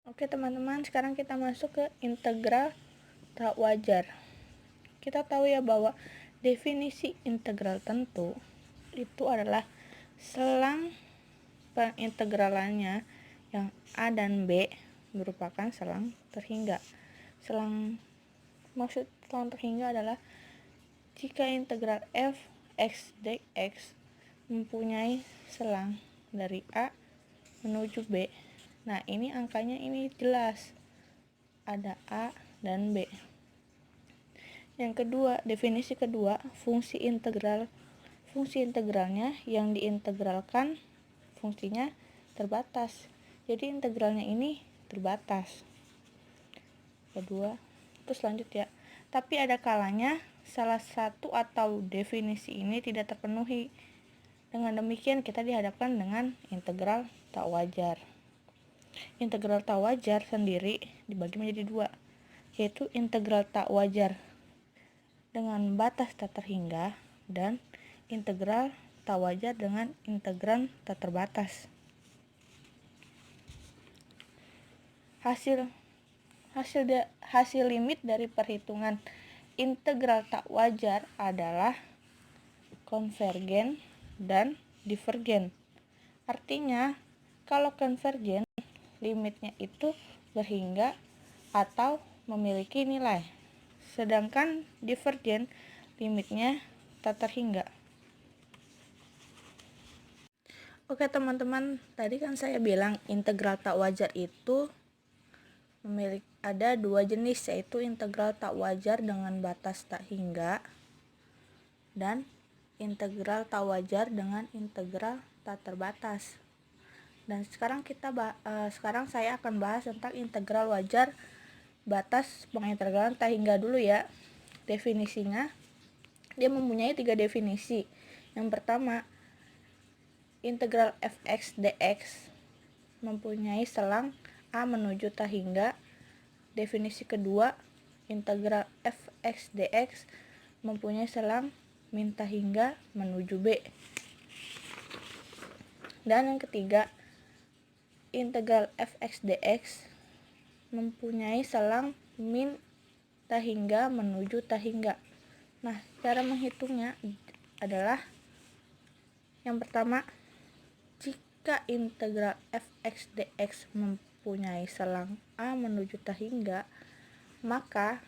Oke teman-teman, sekarang kita masuk ke integral tak wajar. Kita tahu ya bahwa definisi integral tentu itu adalah selang pengintegralannya yang A dan B merupakan selang terhingga. Maksud selang terhingga adalah jika integral f x dx mempunyai selang dari A menuju B. Nah, ini angkanya ini jelas. Ada A dan B. Yang kedua, definisi kedua, fungsi integralnya yang diintegralkan fungsinya terbatas. Jadi integralnya ini terbatas. Kedua, terus lanjut ya. Tapi ada kalanya salah satu atau definisi ini tidak terpenuhi. Dengan demikian kita dihadapkan dengan integral tak wajar. Integral tak wajar sendiri dibagi menjadi dua, yaitu integral tak wajar dengan batas tak terhingga dan integral tak wajar dengan integran tak terbatas. Hasil limit dari perhitungan integral tak wajar adalah konvergen dan divergen. Artinya, kalau konvergen limitnya itu berhingga atau memiliki nilai, sedangkan divergen limitnya tak terhingga. Oke teman-teman, tadi kan saya bilang integral tak wajar itu ada dua jenis, yaitu integral tak wajar dengan batas tak hingga dan integral tak wajar dengan integral tak terbatas. Dan sekarang saya akan bahas tentang integral wajar batas pengintegralan tak hingga dulu ya. Definisinya, dia mempunyai 3 definisi. Yang pertama, integral fx dx mempunyai selang A menuju tak hingga. Definisi kedua, integral fx dx mempunyai selang min tak hingga menuju B. Dan yang ketiga, integral fx dx mempunyai selang min tak hingga menuju tak hingga. Nah, cara menghitungnya adalah yang pertama, jika integral fx dx mempunyai selang A menuju tak hingga, maka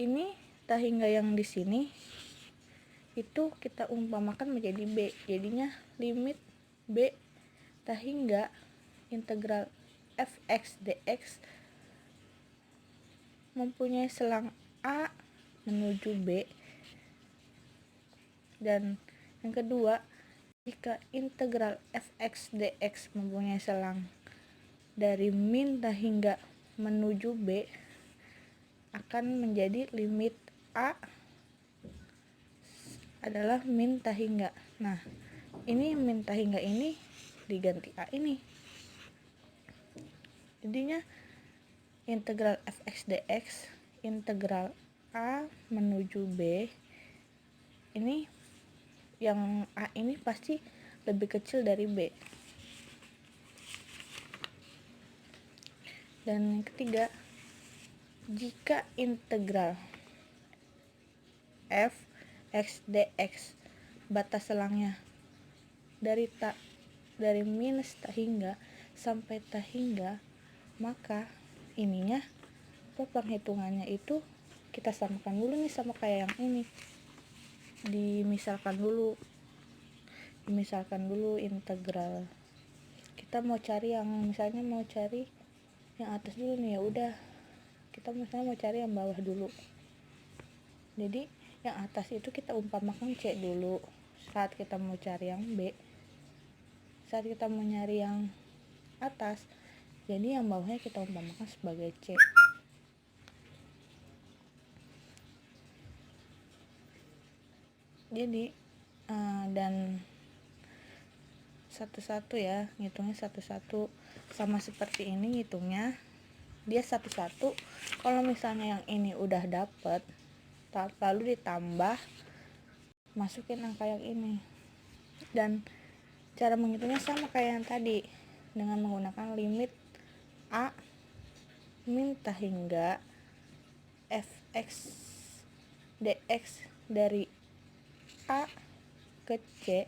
ini tak hingga yang di sini itu kita umpamakan menjadi B. Jadinya limit B tak hingga integral fx dx mempunyai selang A menuju B. Dan yang kedua, jika integral fx dx mempunyai selang dari min tak hingga menuju B, akan menjadi limit A adalah min tak hingga. Nah, ini min tak hingga ini diganti A ini. Jadinya integral fx dx integral A menuju B, ini yang A ini pasti lebih kecil dari B. Dan yang ketiga, jika integral f x dx batas selangnya dari minus tak hingga sampai tak hingga, maka ininya penghitungannya itu kita samakan dulu nih sama kayak yang ini. Dimisalkan dulu integral. Kita mau cari yang atas dulu nih, ya udah. Kita misalnya mau cari yang bawah dulu. Jadi yang atas itu kita umpamakan C dulu saat kita mau cari yang B. Saat kita mau nyari yang atas, jadi yang bawahnya kita umpamakan sebagai C. Jadi dan satu-satu ya, ngitungnya satu-satu, sama seperti ini ngitungnya dia satu-satu. Kalau misalnya yang ini udah dapet, lalu ditambah, masukin angka yang ini. Dan cara menghitungnya sama kayak yang tadi, dengan menggunakan limit A min tak hingga fx dx dari A ke C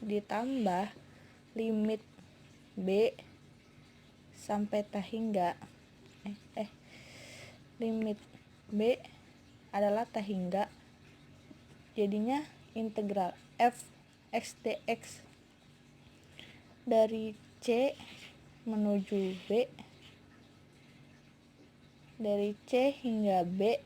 ditambah limit B sampai tak hingga limit B adalah tak hingga, jadinya integral f x dx dari C menuju B, dari C hingga B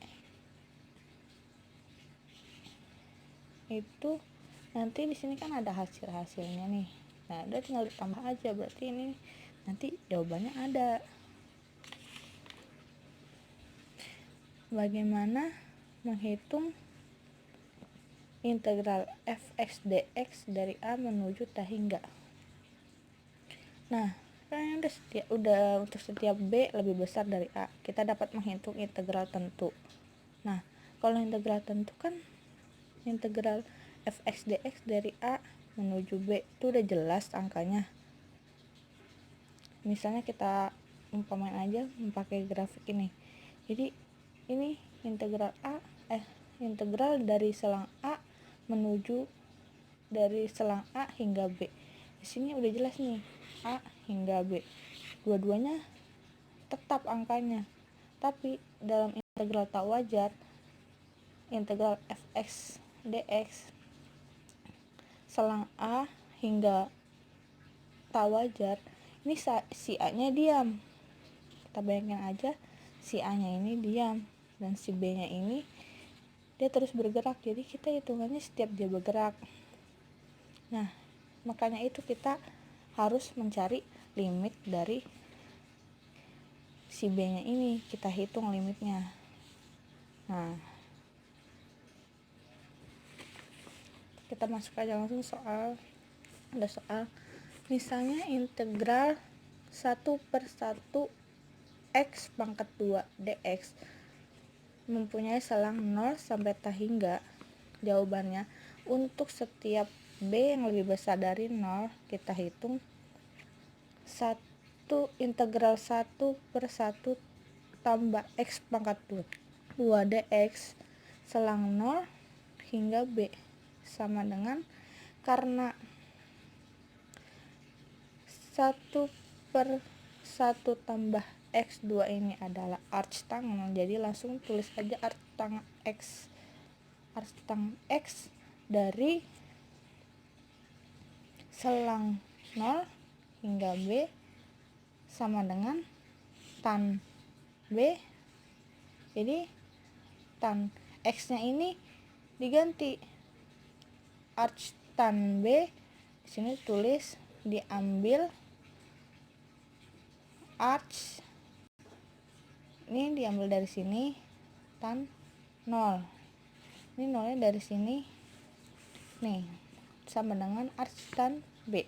itu nanti di sini kan ada hasilnya nih. Nah, udah tinggal ditambah aja, berarti ini nanti jawabannya ada. Bagaimana menghitung integral fx dx dari A menuju tak hingga? Nah, kan udah untuk setiap B lebih besar dari A, kita dapat menghitung integral tentu. Nah, kalau integral tentu kan integral fx dx dari A menuju B itu udah jelas angkanya. Misalnya kita umpamain aja memakai grafik ini. Jadi ini integral integral dari selang A menuju dari selang A hingga B. Di sini udah jelas nih, A hingga B. Dua-duanya tetap angkanya. Tapi dalam integral tak wajar, integral fx dx selang A hingga tak wajar, ini si A-nya diam. Kita bayangin aja, si A-nya ini diam dan si B-nya ini dia terus bergerak, jadi kita hitungannya setiap dia bergerak. Nah, makanya itu kita harus mencari limit dari si B-nya ini, kita hitung limitnya. Nah, kita masuk aja langsung soal. Ada soal misalnya integral 1/1 x pangkat 2 dx mempunyai selang 0 sampai tak hingga. Jawabannya, untuk setiap B yang lebih besar dari 0, kita hitung integral 1/1 tambah x pangkat 2 dx selang 0 hingga B sama dengan, karena 1/1 tambah x2 ini adalah arcs tangen, jadi langsung tulis aja arcs tangen x dari selang 0 hingga B sama dengan tan B. Jadi tan x nya ini diganti arcs tan B, di sini tulis diambil arcs ini diambil dari sini tan 0. Ini 0-nya dari sini nih sama dengan arcs tan B.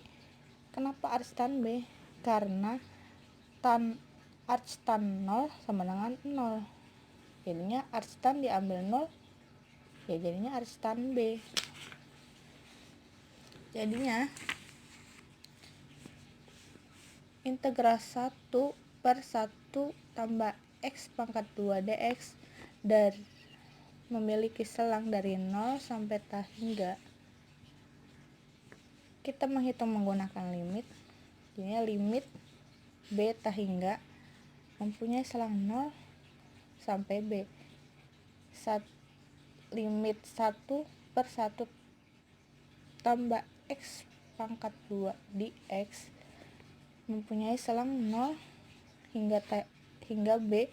Kenapa arcs tan B? Karena arcs tan 0 sama dengan 0. Jadinya arcs tan diambil 0, ya jadinya arcs tan B. Jadinya integral 1/1 tambah x pangkat 2 dx dari memiliki selang dari 0 sampai tak hingga. Kita menghitung menggunakan limit. Jadi limit B tak hingga mempunyai selang 0 sampai B. Limit 1/1 tambah x pangkat 2 dx mempunyai selang 0 hingga B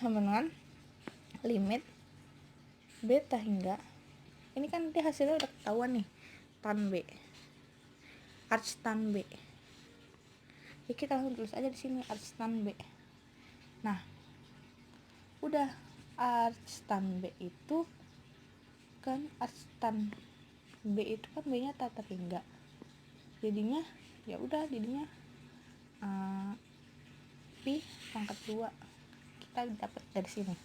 sama dengan limit B tak hingga. Ini kan nanti hasilnya udah ketahuan nih, tan B, arcs tan B. Jadi kita langsung tulis aja di sini arcs tan B. Nah, udah arcs tan B itu kan arcs tan B itu kan B-nya tak terhingga. Jadinya ya udah jadinya pi pangkat 2 kita dapat dari sini.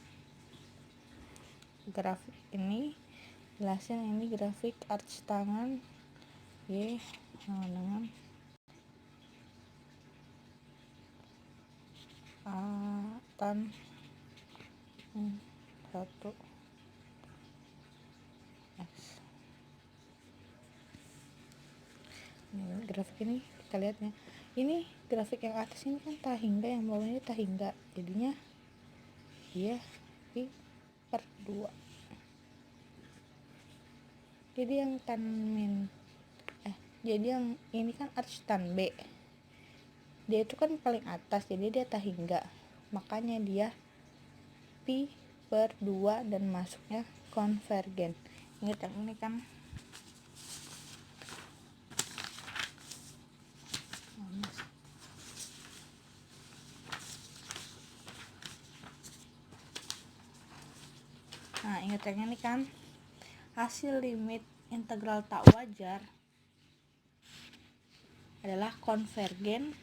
Grafik ini jelasin, ini grafik arcs tangan Y sama dengan A tan 1 X. Ini grafik ini kita lihatnya. Ini grafik yang atas ini kan tahingga, yang bawah ini tahingga. Jadinya dia pi per 2. Jadi yang tan min jadi yang ini kan arus tan B. Dia itu kan paling atas, jadi dia tahingga. Makanya dia pi per 2 dan masuknya konvergen. Ingat yang ini kan. Nah, ingat yang ini kan. Hasil limit integral tak wajar adalah konvergen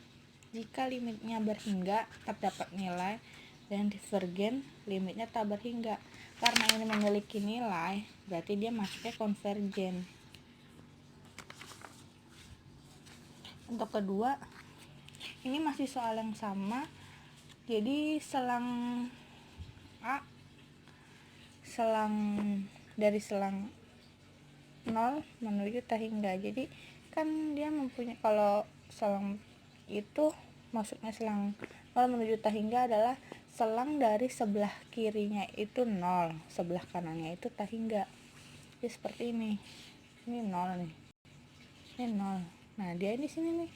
jika limitnya berhingga terdapat nilai dan divergen limitnya tak berhingga. Karena ini memiliki nilai, berarti dia masuknya konvergen. Untuk kedua, ini masih soal yang sama. Jadi selang A, dari selang 0 menuju tahingga. Jadi kan dia mempunyai, kalau selang itu maksudnya selang 0 menuju tahingga adalah selang dari sebelah kirinya itu 0, sebelah kanannya itu tahingga. Jadi seperti ini. Ini 0 nih. Ini 0. Nah, dia di sini nih.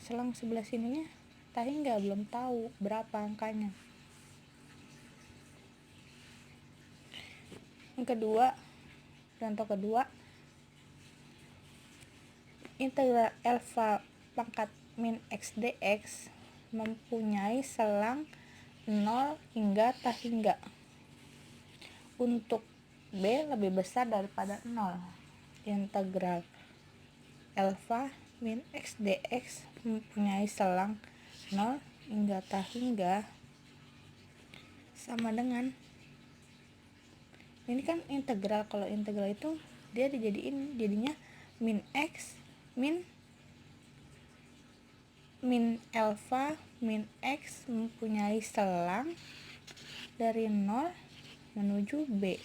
Selang sebelah sininya tahingga, belum tahu berapa angkanya. Yang kedua, contoh kedua, integral alfa pangkat min x dx mempunyai selang 0 hingga tahingga. Untuk B lebih besar daripada 0. Integral alfa min x dx mempunyai selang 0 hingga tahingga sama dengan, ini kan integral, kalau integral itu dia dijadiin jadinya min x min alfa min x mempunyai selang dari 0 menuju B.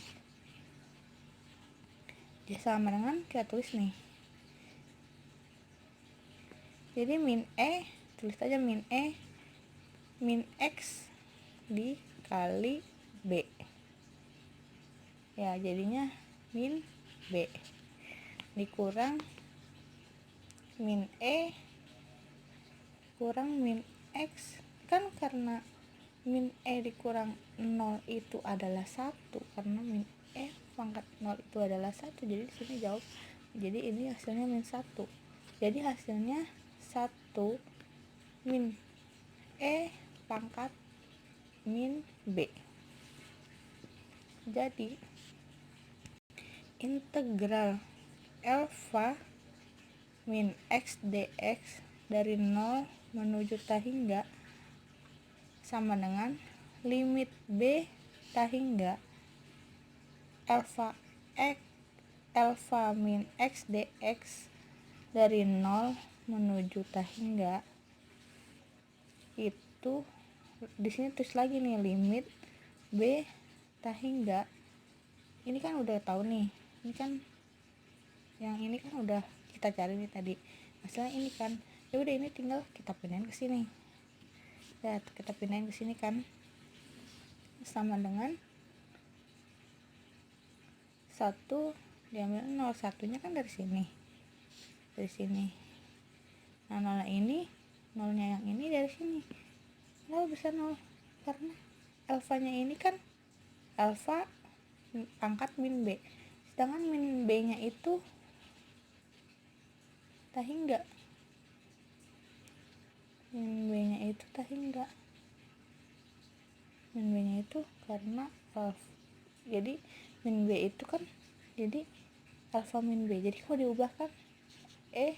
Dia sama dengan, kita tulis nih. Jadi min E, tulis aja min E min x dikali B. Ya, jadinya min B dikurang min E kurang min X. Kan karena min E dikurang 0 itu adalah 1, karena min E pangkat 0 itu adalah 1, jadi di sini jawab. Jadi ini hasilnya min 1. Jadi hasilnya 1 min E pangkat min B. Jadi integral alfa min x dx dari 0 menuju tahingga sama dengan limit B tahingga alfa min x dx dari 0 menuju tahingga. Itu di sini tulis lagi nih, limit B tahingga. Ini kan udah tahu nih. Ini kan yang ini kan udah kita cari nih tadi. Masalah ini kan, ya udah ini tinggal kita pindahin ke sini. Ya, kita pindahin ke sini kan. Sama dengan 1 diambil 0, satunya kan dari sini. Dari sini. Nah, 0 ini, 0-nya yang ini dari sini. 0 bisa 0 karena alfanya ini kan alfa pangkat min B. Sedangkan min B-nya itu tahingga. Min B-nya itu tahingga. Min B-nya itu karena alfa. Jadi min B itu kan jadi alfa min B. Jadi kalau diubahkan E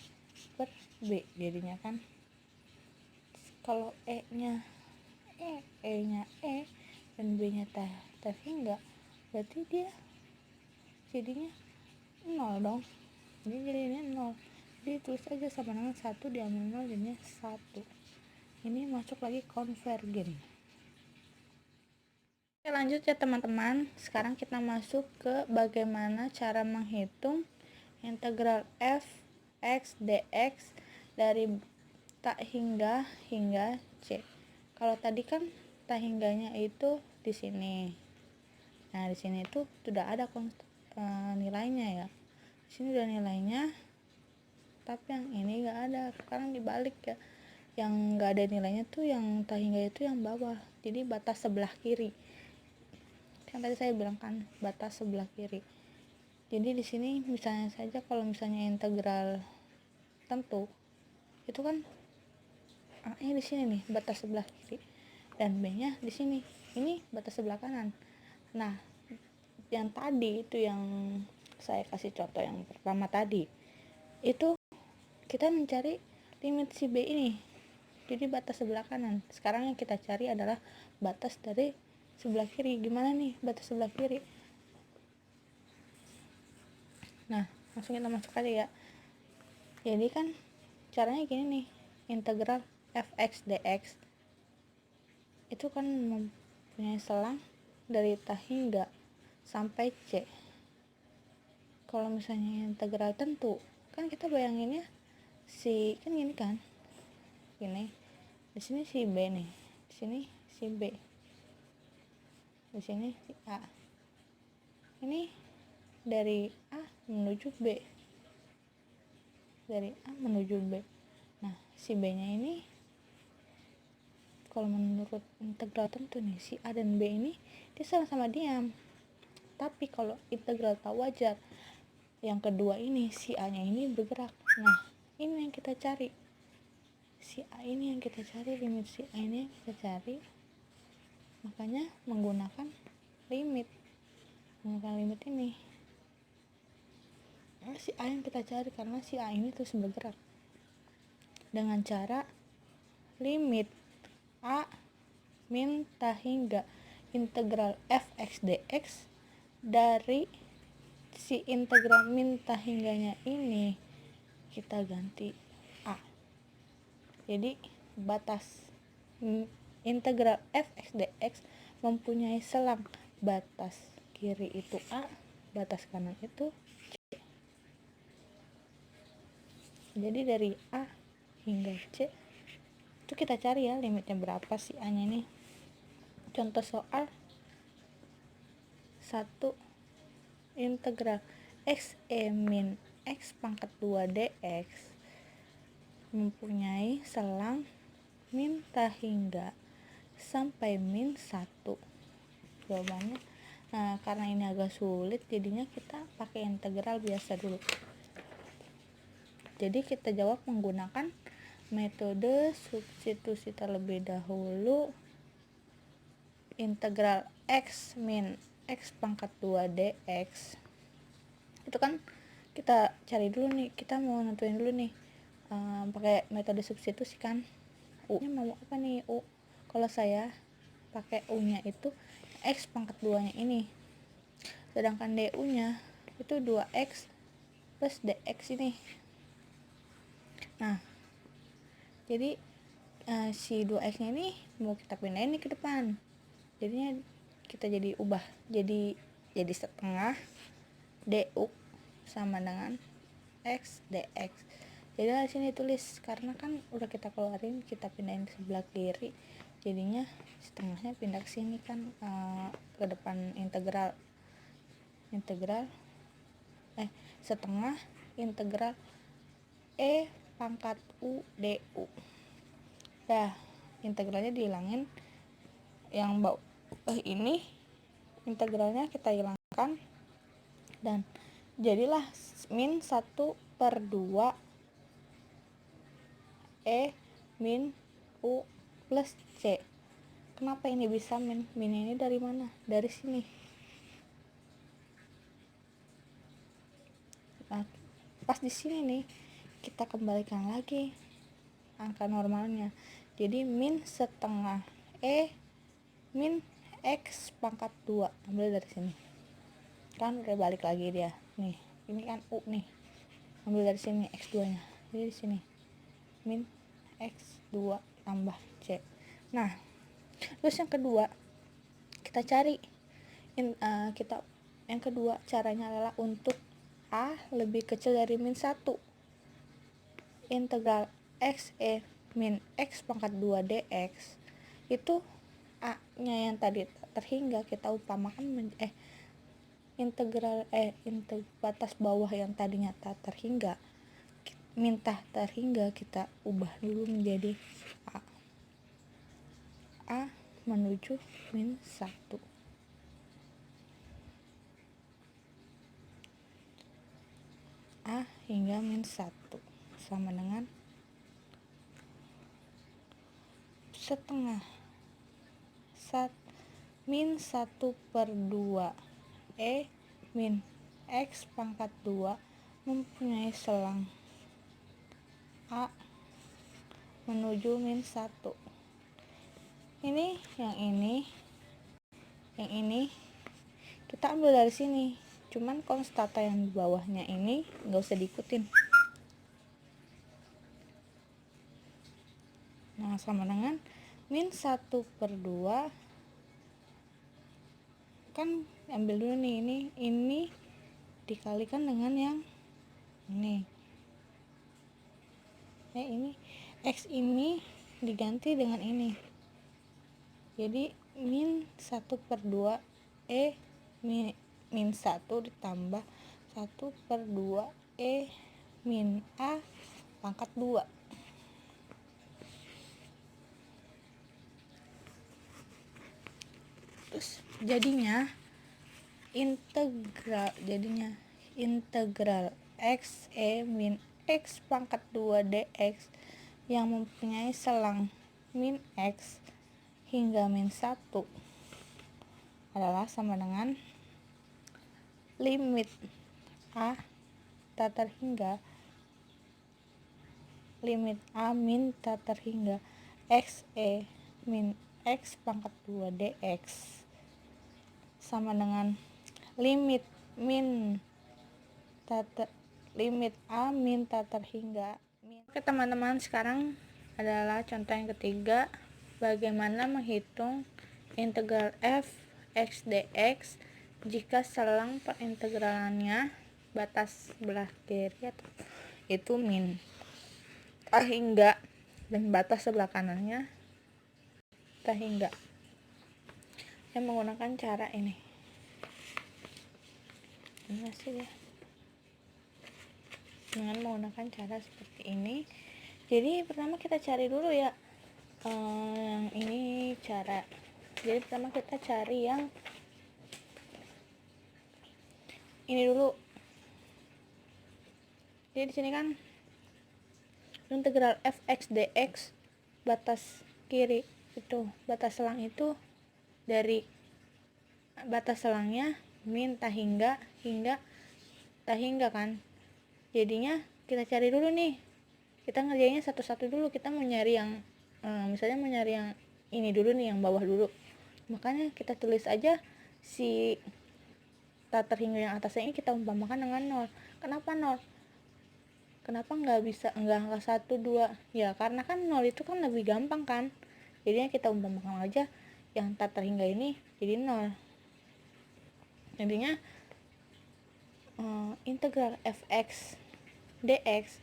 per B jadinya kan. Kalau E-nya E dan B-nya tahingga, berarti dia jadinya 0 dong. jadi ini 0, jadi tulis aja sama dengan 1 diambil 0 jadinya 1. Ini masuk lagi konvergen. Oke, lanjut ya teman-teman. Sekarang kita masuk ke bagaimana cara menghitung integral f x dx dari tak hingga c. Kalau tadi kan tak hingganya itu di sini. Nah, di sini itu sudah ada nilainya ya. Di sini udah nilainya, tapi yang ini enggak ada. Sekarang dibalik ya. Yang enggak ada nilainya tuh yang tak hingga itu yang bawah. Jadi batas sebelah kiri. Kan tadi saya bilang kan batas sebelah kiri. Jadi di sini misalnya saja kalau misalnya integral tentu itu kan A-nya di sini nih, batas sebelah kiri, dan B-nya di sini. Ini batas sebelah kanan. Nah, yang tadi itu yang saya kasih contoh yang pertama tadi. Itu kita mencari limit si B ini. Jadi batas sebelah kanan. Sekarang yang kita cari adalah batas dari sebelah kiri. Gimana nih batas sebelah kiri? Nah, langsung kita masuk aja ya. Jadi kan caranya gini nih, integral fx dx itu kan mempunyai selang dari tak hingga sampai c. Kalau misalnya integral tentu, kan kita bayanginnya si kan gini kan, gini. Di sini si b nih, di sini si b, di sini si a. Ini dari a menuju b, dari a menuju b. Nah, si b-nya ini kalau menurut integral tentu nih, si a dan b ini dia sama-sama diam. Tapi kalau integral tak wajar yang kedua ini, si a-nya ini bergerak. Nah, ini yang kita cari. Si a ini yang kita cari, limit si a ini yang kita cari. Makanya menggunakan limit ini. Nah, si a yang kita cari karena si a ini terus bergerak. Dengan cara limit a min tak hingga integral fx dx dari si integral min tak hingganya ini kita ganti a. Jadi batas integral fx dx mempunyai selang batas kiri itu a, batas kanan itu c. Jadi dari a hingga c itu kita cari ya limitnya berapa si a nya ini. Contoh soal 1, integral x min x pangkat 2 dx mempunyai selang min tak hingga sampai min 1. Jawabannya, nah karena ini agak sulit jadinya kita pakai integral biasa dulu. Jadi kita jawab menggunakan metode substitusi terlebih dahulu. Integral x min x pangkat 2 dx itu kan kita cari dulu nih, kita mau nentuin dulu nih pakai metode substitusi kan. U nya mau apa nih? U, kalau saya pakai u nya itu x pangkat 2 nya ini, sedangkan du nya itu 2x plus dx ini. Nah, jadi si 2x nya ini mau kita pindahin nih ke depan, jadinya kita jadi ubah jadi setengah du sama dengan x dx. Jadi di sini tulis karena kan udah kita keluarin, kita pindahin ke sebelah kiri, jadinya setengahnya pindah ke sini kan, ke depan setengah integral e pangkat u du. Dah, integralnya dihilangin, yang bawah ini integralnya kita hilangkan dan jadilah min 1/2 e min u plus c. Kenapa ini bisa min ini dari mana? Dari sini. Nah, pas di sini nih kita kembalikan lagi angka normalnya. Jadi min setengah e min x pangkat 2, ambil dari sini kan udah balik lagi dia nih, ini kan u nih, ambil dari sini x2 nya, jadi di sini min x2 tambah c. Nah terus yang kedua kita cari yang kedua caranya adalah untuk a lebih kecil dari min 1. Integral x min x pangkat 2 dx itu a nya yang tadi terhingga kita umpamakan integral batas bawah yang tadinya tak terhingga minta terhingga kita ubah dulu menjadi a menuju min 1. A hingga min 1 sama dengan setengah min 1/2 min x pangkat 2 mempunyai selang a menuju min 1. Yang ini kita ambil dari sini, cuman konstanta yang di bawahnya ini nggak usah diikutin. Nah sama dengan min 1/2 kan ambil dulu nih, ini dikalikan dengan yang ini. Ini x ini diganti dengan ini, jadi min 1/2 min 1 ditambah 1/2 min a pangkat 2. Terus jadinya integral x min x pangkat 2 dx yang mempunyai selang min x hingga min 1 adalah sama dengan limit a tak terhingga min tak terhingga x min x pangkat 2 dx sama dengan limit a min tak terhingga min. Oke teman-teman, sekarang adalah contoh yang ketiga, bagaimana menghitung integral f x dx jika selang perintegralannya batas sebelah kiri itu min tak hingga dan batas sebelah kanannya tak hingga. Saya menggunakan cara ini. Dengan menggunakan cara seperti ini. Jadi pertama kita cari dulu ya. Yang ini cara. Jadi pertama kita cari yang ini dulu. Jadi di sini kan integral f(x) dx batas kiri itu, batas selang itu dari batas selangnya min tak hingga tak hingga kan. Jadinya kita cari dulu nih, kita ngerjainnya satu-satu dulu. Kita mau nyari yang misalnya mau nyari yang ini dulu nih, yang bawah dulu, makanya kita tulis aja si tak terhingga yang atasnya ini kita umpamakan dengan 0. Kenapa 0? Kenapa nggak angka 1, 2? Ya karena kan 0 itu kan lebih gampang kan, jadinya kita umpamakan aja yang tak terhingga ini jadi 0. Jadinya integral fx dx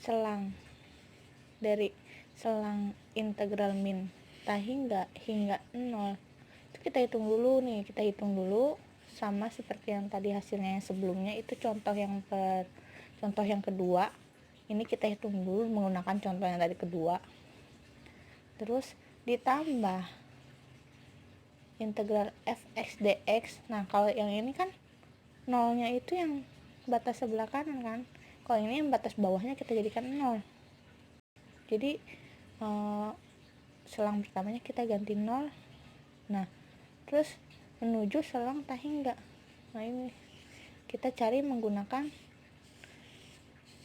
selang dari selang integral min tak hingga 0 itu kita hitung dulu nih, kita hitung dulu sama seperti yang tadi hasilnya yang sebelumnya itu contoh yang kedua. Ini kita hitung dulu menggunakan contoh yang tadi kedua, terus ditambah integral fx dx. Nah kalau yang ini kan nolnya itu yang batas sebelah kanan kan, kalau ini yang batas bawahnya kita jadikan 0. Jadi selang pertamanya kita ganti 0. Nah terus menuju selang tak hingga. Nah ini kita cari menggunakan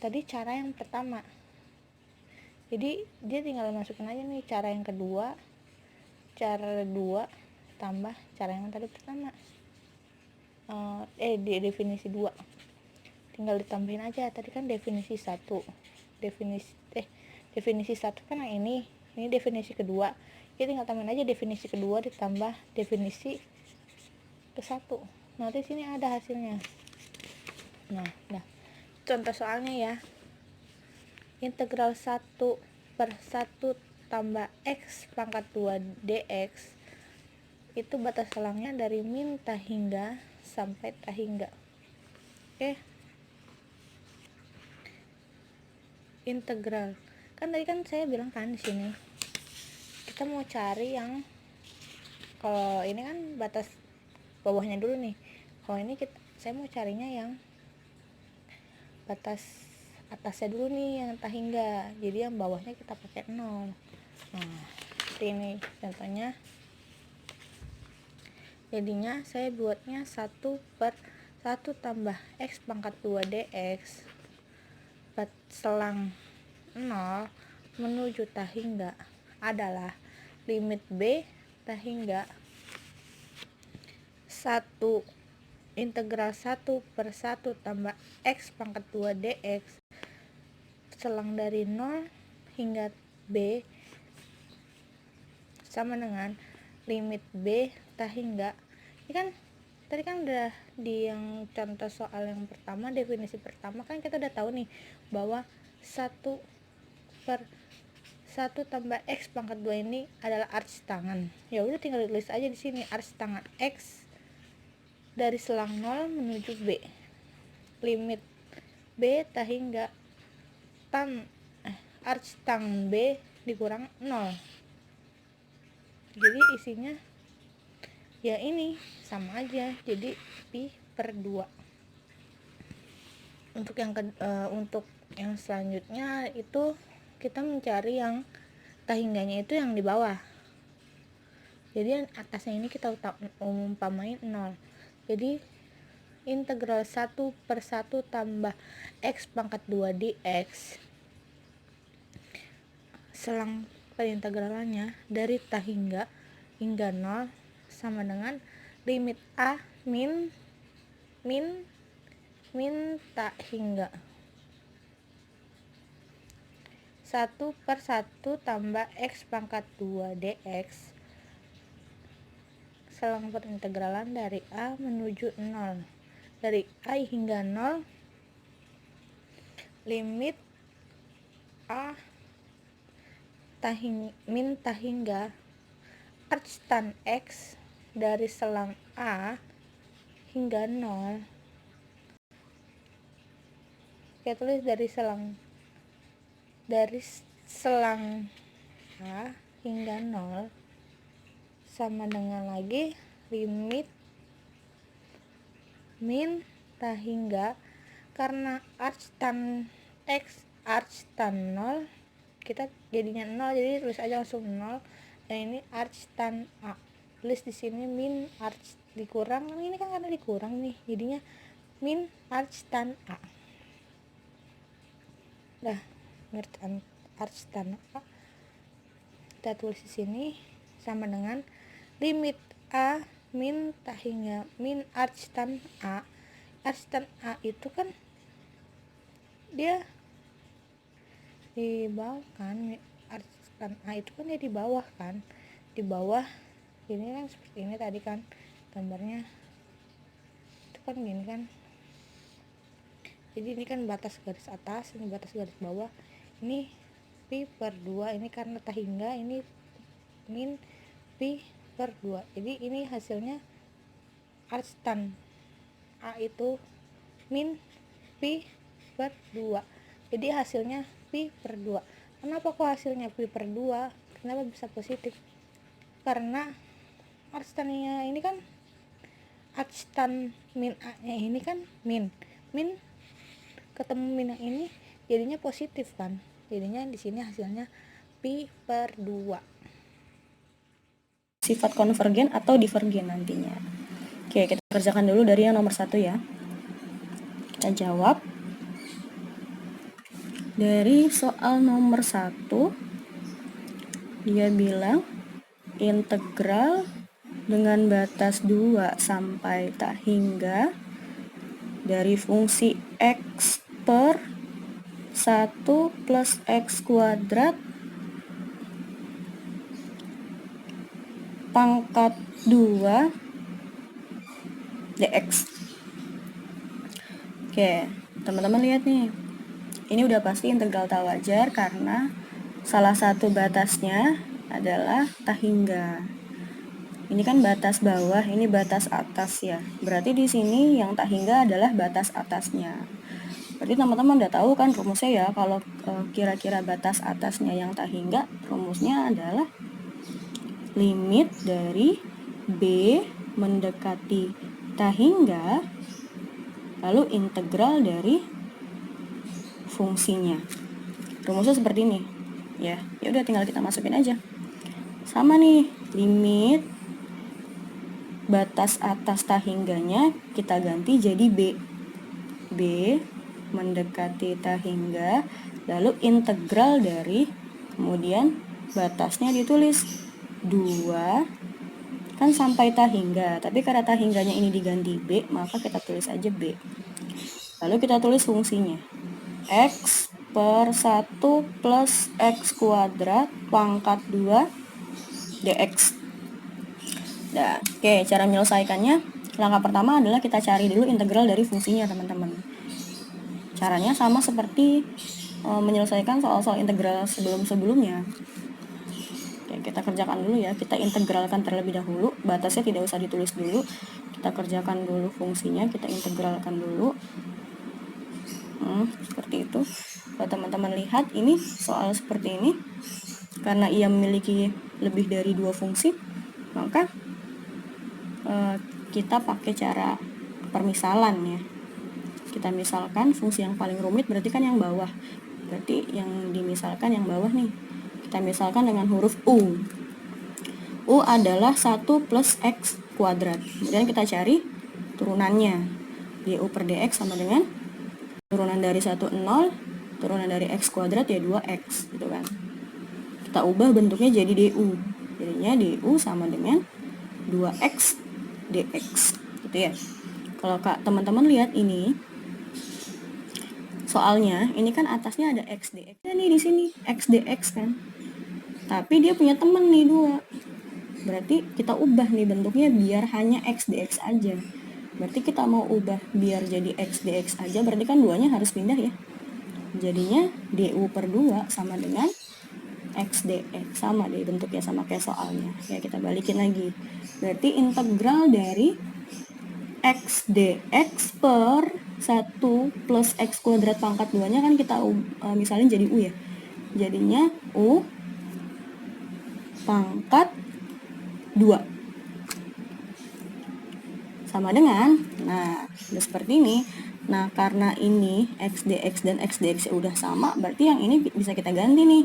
tadi cara yang pertama. Jadi dia tinggal masukin aja nih cara yang kedua, cara 2 tambah cara yang tadi pertama, di definisi 2. tinggal ditambahin aja. Tadi kan definisi 1. Definisi 1 kan yang ini definisi kedua. Jadi tinggal tambahin aja definisi kedua ditambah definisi ke-1. Nanti sini ada hasilnya. Nah, contoh soalnya ya. Integral 1/1 tambah x pangkat 2 dx itu batas selangnya dari min tak hingga sampai tak hingga. Oke. Integral. Kan tadi kan saya bilang kan di sini kita mau cari yang, kalau ini kan batas bawahnya dulu nih. Kalau ini saya mau carinya yang batas atasnya dulu nih, yang tak hingga. Jadi yang bawahnya kita pakai 0. Nah, seperti ini contohnya. Jadinya saya buatnya 1/1 tambah x pangkat 2 dx selang 0 menuju tak hingga adalah limit b tak hingga 1 integral 1/1 tambah x pangkat 2 dx selang dari 0 hingga b sama dengan limit b tak hingga. Ini kan tadi kan udah di yang contoh soal yang pertama, definisi pertama kan kita udah tahu nih bahwa 1/1 tambah x pangkat 2 ini adalah arcs tangan. Ya udah tinggal tulis aja di sini arcs tangan x dari selang 0 menuju b. Limit b tak hingga arcs tangan b dikurang 0. Jadi isinya ya ini sama aja, jadi pi/2. Untuk yang selanjutnya itu kita mencari yang tak hingganya itu yang di bawah. Jadi yang atasnya ini kita umpamain 0. Jadi integral 1/1 tambah x pangkat 2 dx selang perintegralannya dari tak hingga 0 sama dengan limit a min tak hingga 1/1 tambah x pangkat 2 dx selang perintegralan dari a menuju 0, dari a hingga 0 limit a min tak hingga arcs tan x dari selang a hingga 0. Kita tulis dari selang a hingga 0 sama dengan lagi limit min tak hingga, karena arcs tan x arcs tan 0 kita jadinya 0, jadi tulis aja langsung 0. Dan ini arcs tan a, tulis di sini min arcs dikurang, ini kan karena dikurang nih jadinya min arcs tan a. Dah ngerti arcs tan a kita tulis di sini sama dengan limit a min tak hingga min arcs tan a. Arcs tan a itu kan dia di bawah kan, arcs tan a itu kan dia di bawah kan, di bawah ini kan seperti ini tadi kan gambarnya itu kan gini kan. Jadi ini kan batas garis atas, ini batas garis bawah, ini pi/2, ini karena tak hingga ini min pi/2. Jadi ini hasilnya arcs tan a itu min pi/2. Jadi hasilnya pi/2. Kenapa kok hasilnya pi/2? Kenapa bisa positif? Karena arcs tan-nya ini kan arcs tan min a nya ini kan min ketemu min yang ini jadinya positif kan. Jadinya di sini hasilnya pi/2. Sifat konvergen atau divergen nantinya. Oke, kita kerjakan dulu dari yang nomor 1 ya. Kita jawab. Dari soal nomor 1, dia bilang integral dengan batas 2 sampai tak hingga dari fungsi X per 1 plus X kuadrat pangkat 2 dx. Oke, teman-teman lihat nih. Ini udah pasti integral tak wajar karena salah satu batasnya adalah tak hingga. Ini kan batas bawah, ini batas atas ya. Berarti di sini yang tak hingga adalah batas atasnya. Berarti teman-teman udah tahu kan rumusnya ya, kalau kira-kira batas atasnya yang tak hingga, rumusnya adalah limit dari B mendekati tak hingga, lalu integral dari fungsinya. Rumusnya seperti ini. Ya udah tinggal kita masukin aja. Sama nih, limit batas atas tak hingganya kita ganti jadi B. B mendekati tak hingga, lalu integral dari, kemudian batasnya ditulis 2 kan sampai tak hingga, tapi karena tak hingganya ini diganti B, maka kita tulis aja B. Lalu kita tulis fungsinya X per 1 plus X kuadrat pangkat 2 dx. Nah, oke, cara menyelesaikannya, langkah pertama adalah kita cari dulu integral dari fungsinya, teman-teman. Caranya sama seperti menyelesaikan soal-soal integral sebelum-sebelumnya. Oke, kita kerjakan dulu ya. Kita integralkan terlebih dahulu. Batasnya tidak usah ditulis dulu. Kita kerjakan dulu fungsinya, kita integralkan dulu. Seperti itu. Kalau teman-teman lihat, ini soal seperti ini. Karena ia memiliki lebih dari 2 fungsi, maka kita pakai cara permisalan ya. Kita misalkan fungsi yang paling rumit berarti kan yang bawah. Berarti yang dimisalkan yang bawah nih. Kita misalkan dengan huruf U. U adalah 1 plus X kuadrat. Kemudian kita cari turunannya. Du per dx sama dengan turunan dari 1, 0. Turunan dari X kuadrat ya 2X gitu kan. Kita ubah bentuknya jadi du. Jadinya du sama dengan 2X dx gitu ya. Kalau teman-teman lihat ini soalnya, ini kan atasnya ada x dx. Nah, nih di sini x dx kan. Tapi dia punya teman nih 2. Berarti kita ubah nih bentuknya biar hanya x dx aja. Berarti kita mau ubah biar jadi x dx aja, berarti kan 2-nya harus pindah ya. Jadinya du per 2 sama dengan x dx, sama deh bentuknya, sama kayak soalnya. Ya, kita balikin lagi. Berarti integral dari x dx per 1 plus x kuadrat pangkat 2-nya kan kita misalnya jadi u ya. Jadinya u pangkat 2 sama dengan, nah udah seperti ini. Nah, karena ini x dx dan x dx udah sama, berarti yang ini bisa kita ganti nih.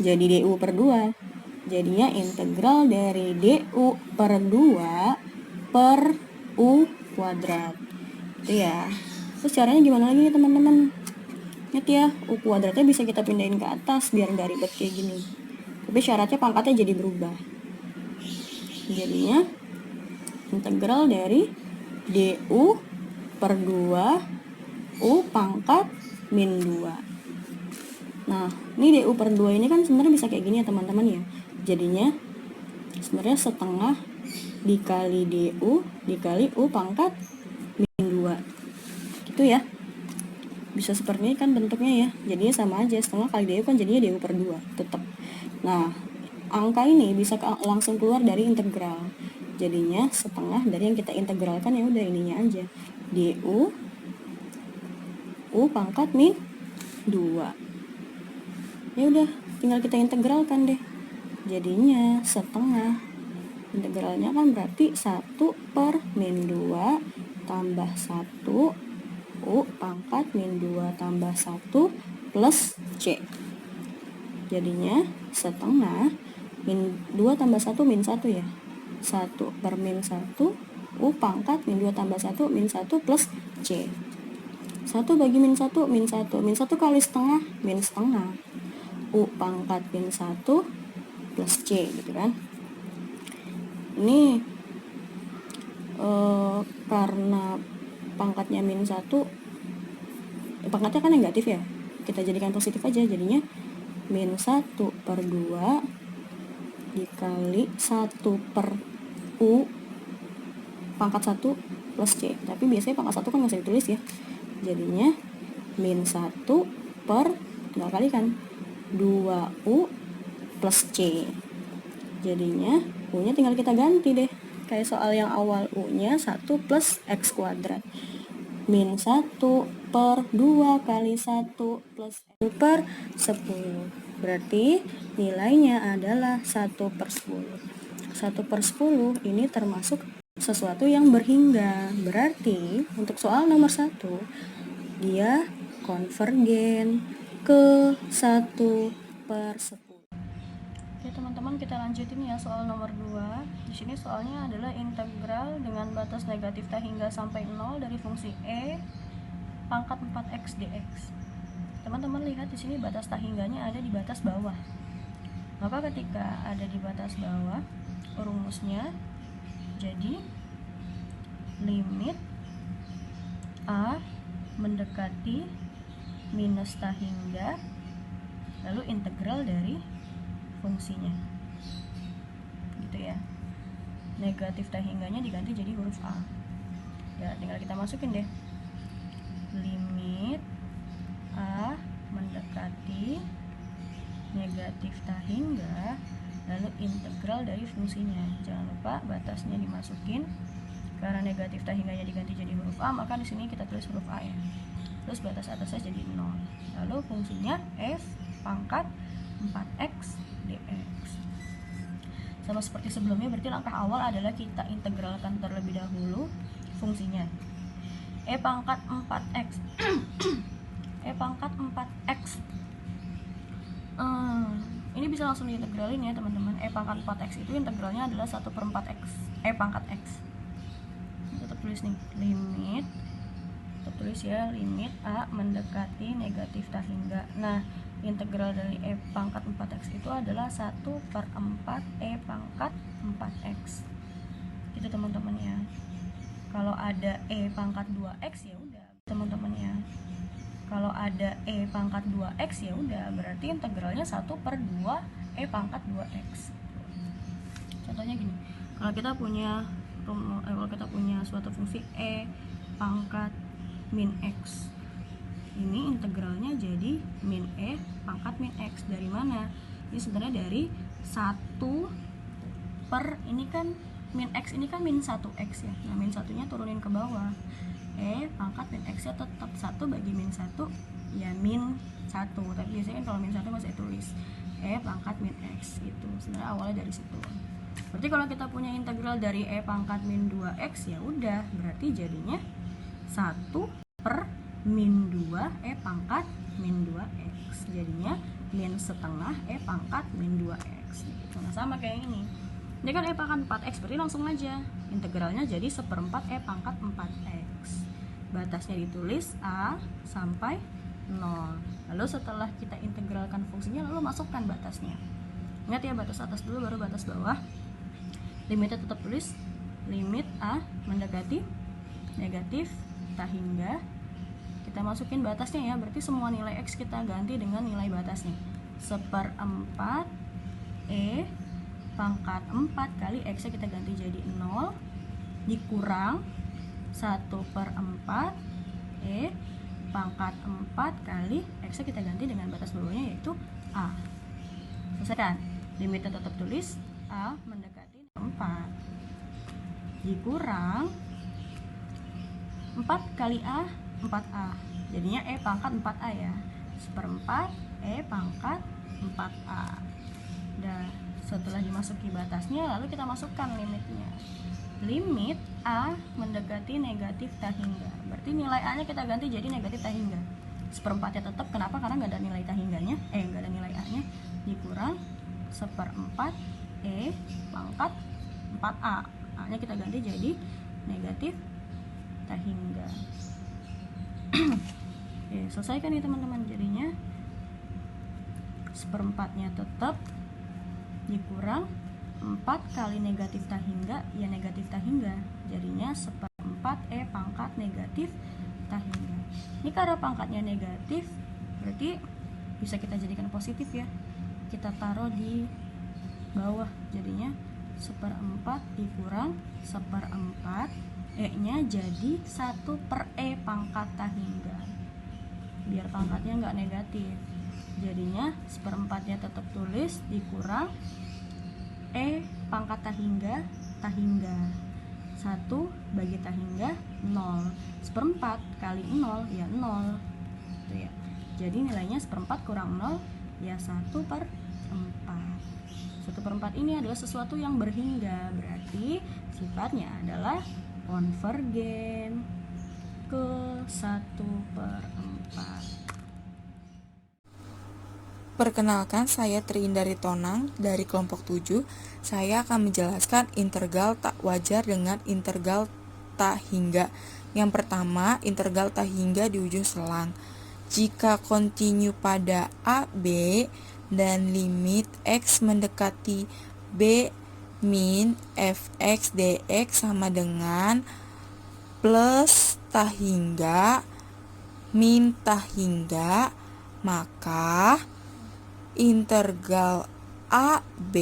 Jadi du per 2. Jadinya integral dari du per 2 per u kuadrat. Itu ya. Terus caranya gimana lagi nih teman-teman? Ingat ya, u kuadratnya bisa kita pindahin ke atas biar nggak ribet kayak gini. Tapi syaratnya pangkatnya jadi berubah. Jadinya integral dari du per 2 u pangkat min 2. Nah, ini du per 2 ini kan sebenarnya bisa kayak gini ya teman-teman ya. Jadinya sebenarnya setengah dikali du dikali u pangkat min 2. Gitu ya. Bisa seperti ini kan bentuknya ya. Jadinya sama aja, setengah kali du kan jadinya du per 2 tetap. Nah, angka ini bisa langsung keluar dari integral. Jadinya setengah dari yang kita integralkan ya udah ininya aja. Du u pangkat min 2. Ya udah, tinggal kita integralkan deh. Jadinya setengah. Integralnya kan berarti 1 per min 2 tambah 1 u pangkat min 2 tambah 1 plus c. Jadinya setengah min 2 tambah 1 min 1 ya. 1 per min 1 u pangkat min 2 tambah 1 min 1 plus c. 1 bagi min 1 min 1. Min 1 kali setengah min setengah. U pangkat min 1 plus C gitu kan. Ini karena pangkatnya min 1, pangkatnya kan negatif ya, kita jadikan positif aja, jadinya min 1/2 dikali 1/u pangkat 1 plus C. Tapi biasanya pangkat 1 kan nggak usah ditulis ya, jadinya min 1/, tinggal kali kan, 2u plus C. Jadinya u-nya tinggal kita ganti deh, kayak soal yang awal, u-nya 1 plus x kuadrat. Min 1/2 kali 1 plus 1/10. Berarti nilainya adalah 1/10. 1/10 ini termasuk sesuatu yang berhingga. Berarti untuk soal nomor 1, dia konvergen ke 1/10. Oke teman-teman, kita lanjutin ya soal nomor 2. Di sini soalnya adalah integral dengan batas negatif tak hingga sampai 0 dari fungsi e pangkat 4x dx. Teman-teman lihat di sini batas tak hingganya ada di batas bawah. Maka ketika ada di batas bawah, rumusnya jadi limit a mendekati minus tak hingga, lalu integral dari fungsinya, gitu ya. Negatif tak hingganya diganti jadi huruf a. Ya, tinggal kita masukin deh. Limit a mendekati negatif tak hingga, lalu integral dari fungsinya. Jangan lupa batasnya dimasukin. Karena negatif tak hingganya diganti jadi huruf a, maka di sini kita tulis huruf a ya. Terus batas atasnya jadi 0. Lalu fungsinya f pangkat 4x dx. Sama seperti sebelumnya, berarti langkah awal adalah kita integralkan terlebih dahulu fungsinya. E pangkat 4x E pangkat 4x ini bisa langsung diintegralin ya teman-teman. E pangkat 4x itu integralnya adalah 1/4x E pangkat x. Tetap tulis nih, limit, tetap tulis ya, limit a mendekati negatif tak hingga. Nah, integral dari E pangkat 4x itu adalah 1/4 E pangkat 4x. Gitu teman-teman ya. Kalau ada E pangkat 2x ya udah teman-teman ya. Kalau ada E pangkat 2x ya udah, berarti integralnya 1/2 E pangkat 2x. Contohnya gini, kalau kita punya suatu fungsi E pangkat min x, ini integralnya jadi min e pangkat min x. Dari mana? Ini sebenarnya dari 1 per, ini kan min x ini kan min 1x ya. Nah, min 1-nya turunin ke bawah. E pangkat min x-nya tetap 1 bagi min 1 ya min 1. Tapi biasanya kan kalau min 1 masih tulis E pangkat min x gitu. Sebenarnya awalnya dari situ. Berarti kalau kita punya integral dari E pangkat min 2x ya udah, berarti jadinya 1 per min 2 E pangkat min 2x. Jadinya min setengah E pangkat min 2x gitu. Nah, sama kayak ini. Ini kan E pangkat 4x, berarti langsung aja integralnya jadi 1/4 E pangkat 4x. Batasnya ditulis a sampai 0. Lalu setelah kita integralkan fungsinya, lalu masukkan batasnya. Ingat ya, batas atas dulu baru batas bawah. Limitnya tetap tulis limit a mendekati negatif tak hingga. Kita masukin batasnya ya, berarti semua nilai x kita ganti dengan nilai batasnya. 1/4 E pangkat 4 kali x-nya kita ganti jadi 0 dikurang 1/4 E pangkat 4 kali x-nya kita ganti dengan batas bawahnya yaitu a. Selesai kan? Limitnya tetap tulis a mendekati 4 dikurang 4 kali a 4a, jadinya E pangkat 4a ya. 1/4 E pangkat 4a. Dan setelah dimasuki batasnya, lalu kita masukkan limitnya. Limit a mendekati negatif tak hingga, berarti nilai a nya kita ganti jadi negatif tak hingga. 1/4 nya tetap, kenapa? Karena nggak ada nilai tak hingganya, nggak ada nilai a nya, dikurang 1/4 E pangkat 4a. A nya kita ganti jadi negatif tak hingga. Oke, selesai kan ya teman-teman. Jadinya 1/4 nya tetap dikurang 4 kali negatif tak hingga, ya negatif tak hingga, jadinya 1/4 seperempat E pangkat negatif T hingga. Ini karena pangkatnya negatif, berarti bisa kita jadikan positif ya. Kita taruh di bawah, jadinya seperempat dikurang seperempat, E nya jadi 1/E pangkat T hingga, biar pangkatnya nggak negatif. Jadinya seperempatnya tetap tulis dikurang E pangkat T hingga 1 bagi T hingga 0. Seperempat kali 0 ya 0 gitu ya. Jadi nilainya seperempat kurang 0 ya 1/4. 1/4 ini adalah sesuatu yang berhingga, berarti sifatnya adalah konvergen ke 1/4. Perkenalkan, saya Triindari Tonang dari kelompok 7. Saya akan menjelaskan integral tak wajar dengan integral tak hingga. Yang pertama, integral tak hingga di ujung selang. Jika kontinu pada a, b, dan limit x mendekati b min fx dx sama dengan plus tak hingga min tak hingga, maka integral a, b,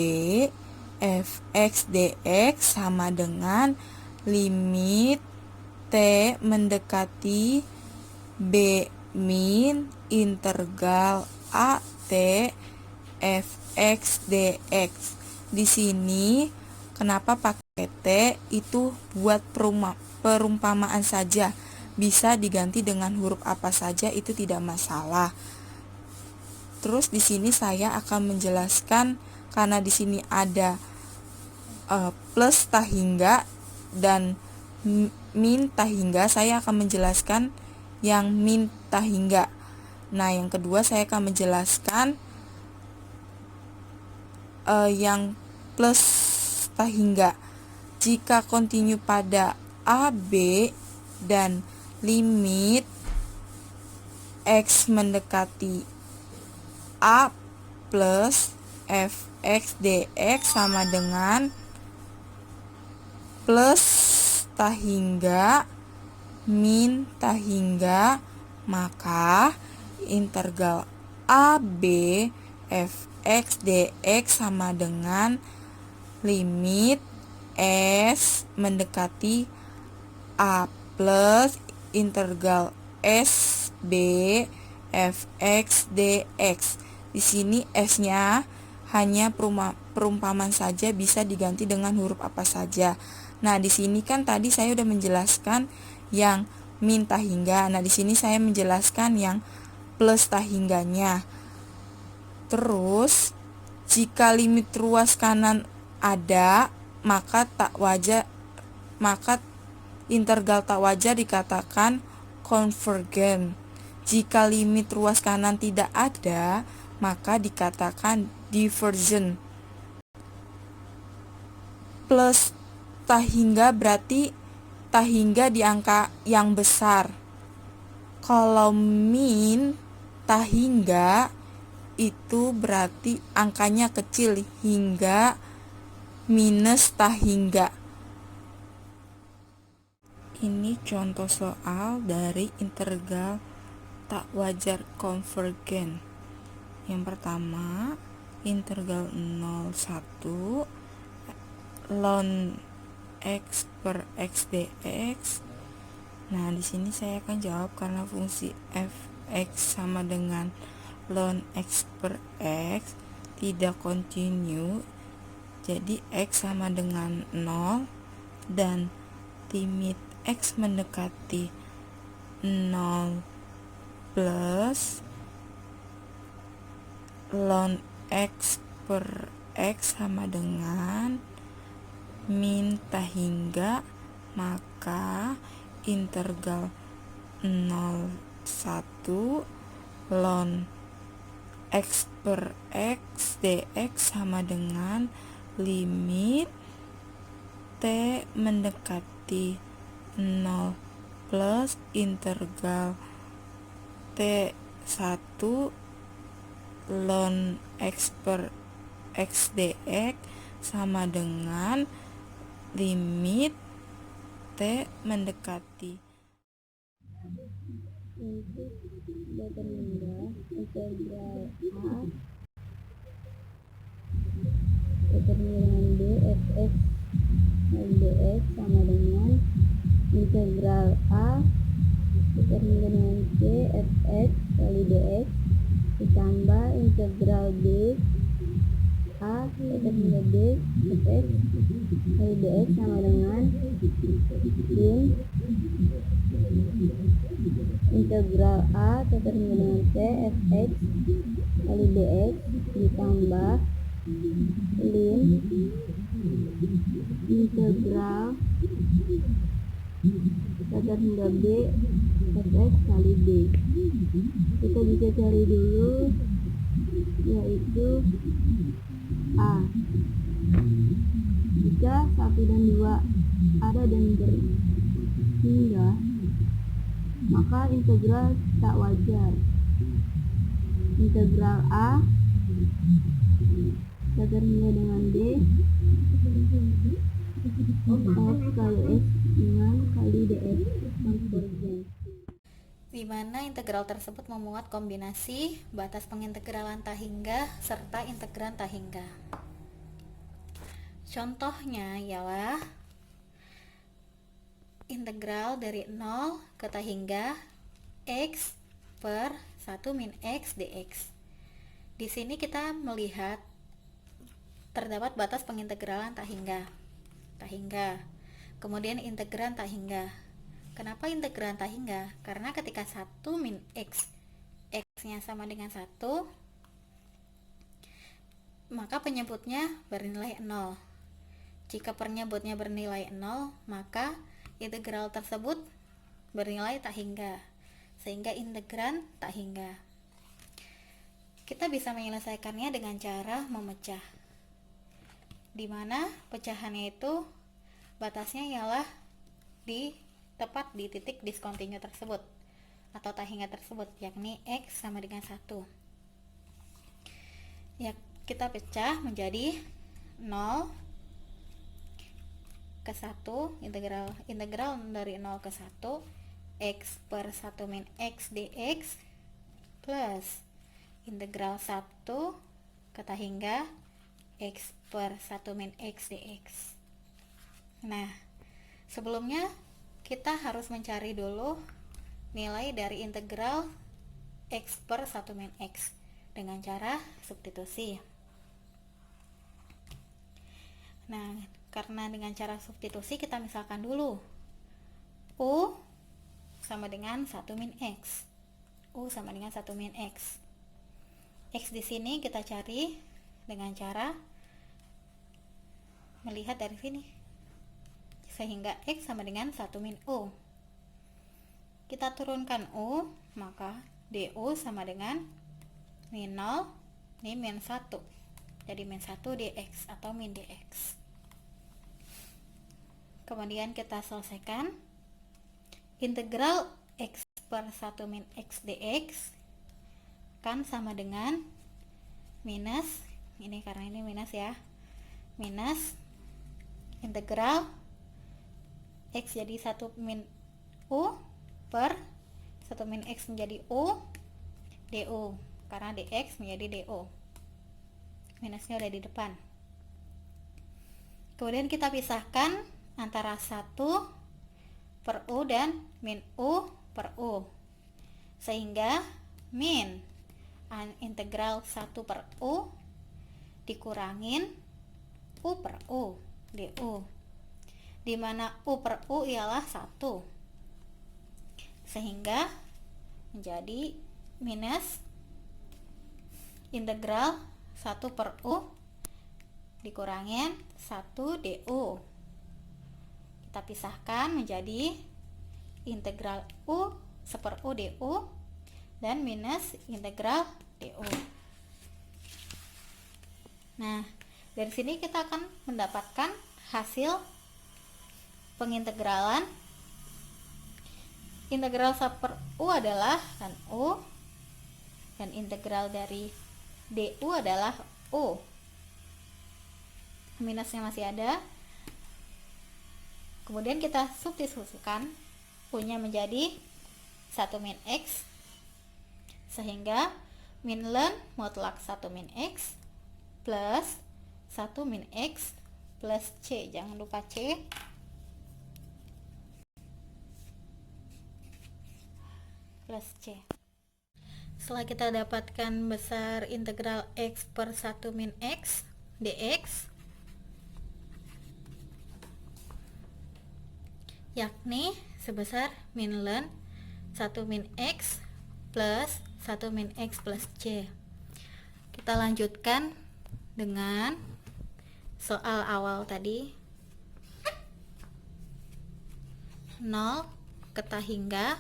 fx dx sama dengan limit t mendekati b min integral a t fx dx. Di sini kenapa pakai t? Itu buat perumpamaan saja. Bisa diganti dengan huruf apa saja, itu tidak masalah. Terus di sini saya akan menjelaskan, karena di sini ada plus tak hingga dan min tak hingga, saya akan menjelaskan yang min tak hingga. Nah, yang kedua saya akan menjelaskan yang plus tak hingga. Jika kontinu pada a, b, dan limit x mendekati a plus fx dx sama dengan plus tak hingga min tak hingga, maka integral a, b, fx dx sama dengan limit s mendekati a plus integral s, b, fx dx. Di sini s-nya hanya perumpamaan saja, bisa diganti dengan huruf apa saja. Nah, di sini kan tadi saya udah menjelaskan yang min tak hingga. Nah, di sini saya menjelaskan yang plus tak hingganya. Terus, jika limit ruas kanan ada, maka integral tak wajar dikatakan konvergen. Jika limit ruas kanan tidak ada, maka dikatakan divergent. Plus tak hingga berarti tak hingga di angka yang besar. Kalau min tak hingga itu berarti angkanya kecil, hingga minus tak hingga. Ini contoh soal dari integral tak wajar konvergen. Yang pertama, integral 01 ln x per x dx. Nah, di sini saya akan jawab karena fungsi fx sama dengan ln x per x tidak kontinu. Jadi x sama dengan 0 dan limit x mendekati 0 plus ln x per x sama dengan min tak hingga, maka integral 01 ln x per x dx sama dengan limit t mendekati 0 plus integral t1 ln x per x dx sama dengan limit T mendekati. Untuk determinan integral A determinan B fx dx sama dengan integral A determinan C fx kali dx ditambah integral B A determinan B fx kali dx sama dengan sin integral A determinan C fx kali dx ditambah ln integral determinan B fx kali D. Kita bisa cari dulu yaitu A. Jika 1 dan 2 ada dan berhingga, maka integral tak wajar. Integral A determinan dengan D f kali x dengan kali dx konvergen. Di mana integral tersebut memuat kombinasi batas pengintegralan tak hingga serta integran tak hingga. Contohnya ialah integral dari 0 ke tak hingga x per 1 min x dx. Di sini kita melihat terdapat batas pengintegralan tak hingga. Kemudian integran tak hingga. Kenapa integran tak hingga? Karena ketika 1 min x, x-nya sama dengan 1, maka penyebutnya bernilai 0. Jika penyebutnya bernilai 0, maka integral tersebut bernilai tak hingga, sehingga integran tak hingga. Kita bisa menyelesaikannya dengan cara memecah, di mana pecahannya itu batasnya ialah tepat di titik diskontinu tersebut atau tak hingga tersebut, yakni x sama dengan 1. Ya, kita pecah menjadi 0 ke 1, integral dari 0 ke 1 x per 1 min x dx plus integral 1 ke tak hingga x per 1 min x dx. Nah, sebelumnya kita harus mencari dulu nilai dari integral x per 1 min x dengan cara substitusi. Nah, karena dengan cara substitusi kita misalkan dulu u sama dengan 1 min x. U sama dengan 1 min x. X di sini kita cari dengan cara melihat dari sini, sehingga x sama dengan 1 min u. Kita turunkan u, maka du sama dengan min 0, ini min 1. Jadi min 1 dx atau min dx. Kemudian kita selesaikan integral x per 1 min x dx kan sama dengan minus, ini karena ini minus ya, minus integral x jadi 1 min u per 1 min x menjadi u du, karena dx menjadi du, minusnya udah di depan. Kemudian kita pisahkan antara 1 per u dan min u per u, sehingga min integral 1 per u dikurangin u per u du, dimana u per u ialah 1, sehingga menjadi minus integral 1 per u dikurangin 1 du. Kita pisahkan menjadi integral u seper u du dan minus integral du. Nah, dari sini kita akan mendapatkan hasil pengintegralan. Integral seper u adalah kan u, dan integral dari du adalah u. Minusnya masih ada. Kemudian kita substitusikan U-nya menjadi 1 min X, sehingga min ln mutlak 1 min X plus 1 min X plus C, jangan lupa C, plus C. Setelah kita dapatkan besar integral X per 1 min X dx, yakni sebesar min ln 1 min X plus 1 min X plus C. Kita lanjutkan dengan soal awal tadi. 0 ketah hingga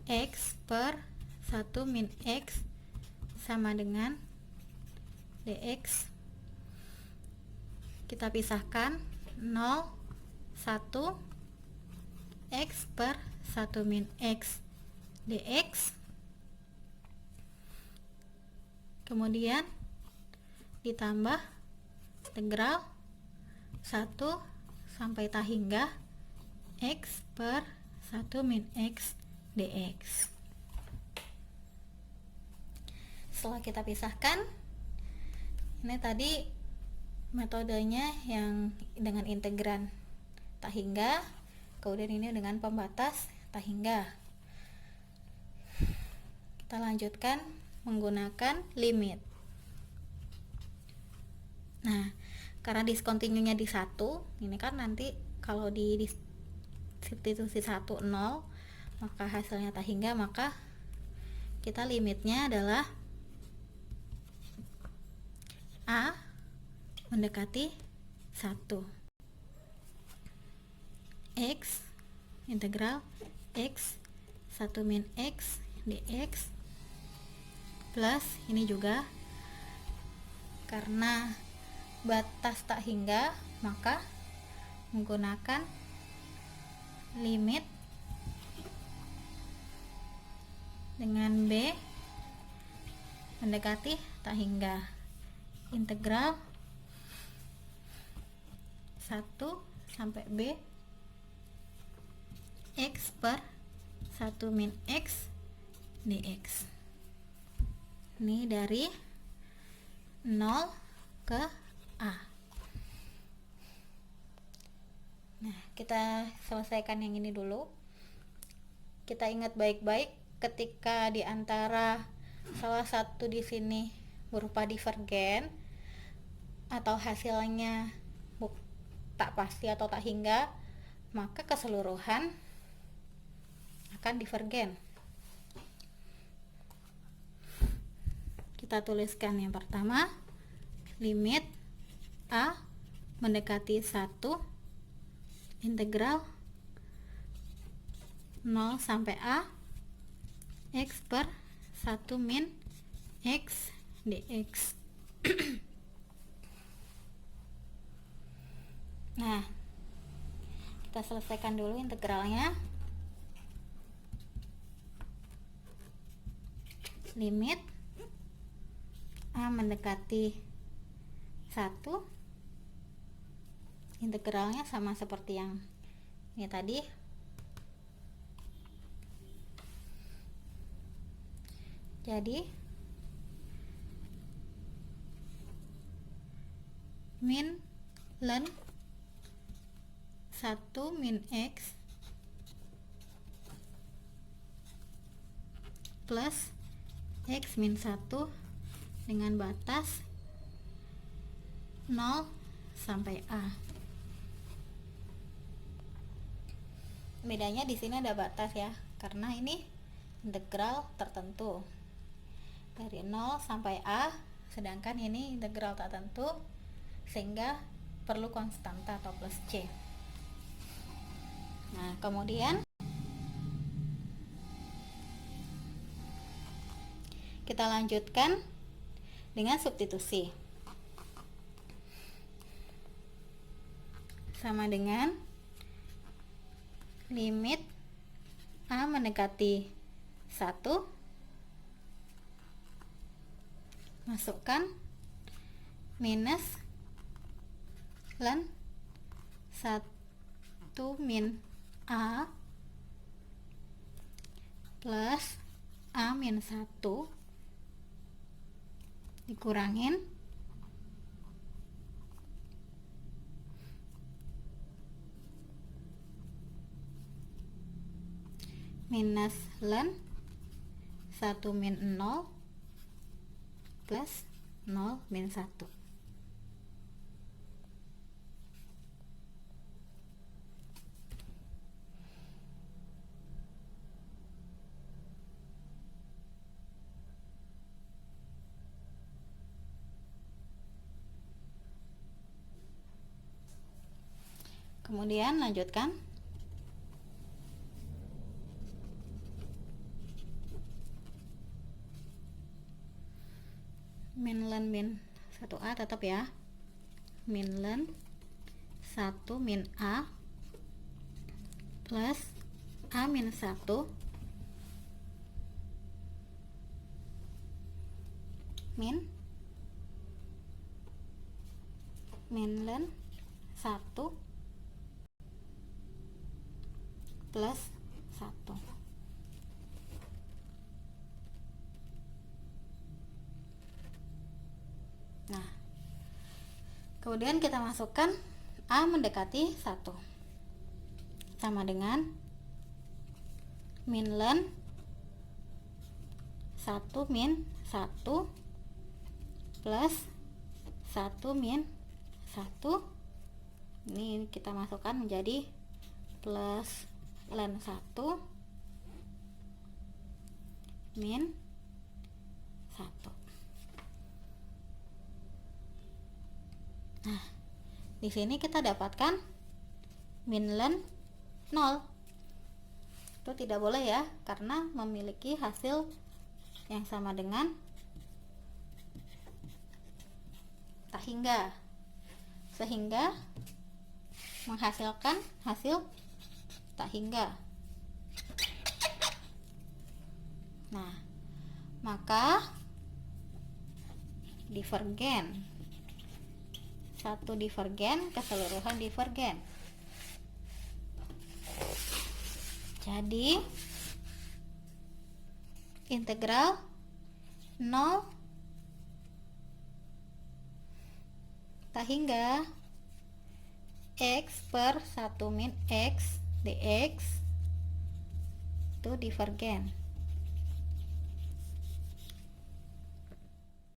X per 1 min X sama dengan dx. Kita pisahkan 0, 1, X per 1 min X dx, kemudian ditambah integral 1 sampai tak hingga X per 1 min X dx. Setelah kita pisahkan, ini tadi metodenya yang dengan integran tak hingga, kemudian ini dengan pembatas tak hingga. Kita lanjutkan menggunakan limit. Nah, karena diskontinunya di 1, ini kan nanti kalau di substitusi 1 0, maka hasilnya tak hingga, maka kita limitnya adalah A mendekati 1. X integral X 1 min X dx plus ini juga karena batas tak hingga, maka menggunakan limit dengan B mendekati tak hingga, integral 1 sampai B X per 1 min X dx. Ini dari 0 ke A. Nah, kita selesaikan yang ini dulu. Kita ingat baik-baik ketika di antara salah satu di sini berupa divergen atau hasilnya tak pasti atau tak hingga, maka keseluruhan akan divergen. Kita tuliskan yang pertama, limit A mendekati 1 integral 0 sampai A X per 1 min X dx. Nah, kita selesaikan dulu integralnya. Limit A mendekati 1, integralnya sama seperti yang ini tadi, jadi min ln 1 min X plus X min 1 dengan batas 0 sampai A. Bedanya di sini ada batas ya, karena ini integral tertentu dari 0 sampai A, sedangkan ini integral tak tentu sehingga perlu konstanta atau plus C. Nah, kemudian kita lanjutkan dengan substitusi. Sama dengan limit A mendekati 1, masukkan minus ln 1 1 min A plus A min 1 dikurangin minus ln 1 min 0 plus 0 min 1. Kemudian lanjutkan. Min ln min 1A tetap ya. Min ln 1 min A plus A min 1 min ln 1 plus 1. Nah, kemudian kita masukkan A mendekati 1 sama dengan min ln 1 min 1 plus 1 min 1. Ini kita masukkan menjadi plus ln 1 min 1. Nah, di sini kita dapatkan min ln 0. Itu tidak boleh ya, karena memiliki hasil yang sama dengan tak hingga, sehingga menghasilkan hasil tak hingga. Nah, maka divergen, satu divergen, keseluruhan divergen. Jadi integral 0 tak hingga x per 1 min x dx itu divergen.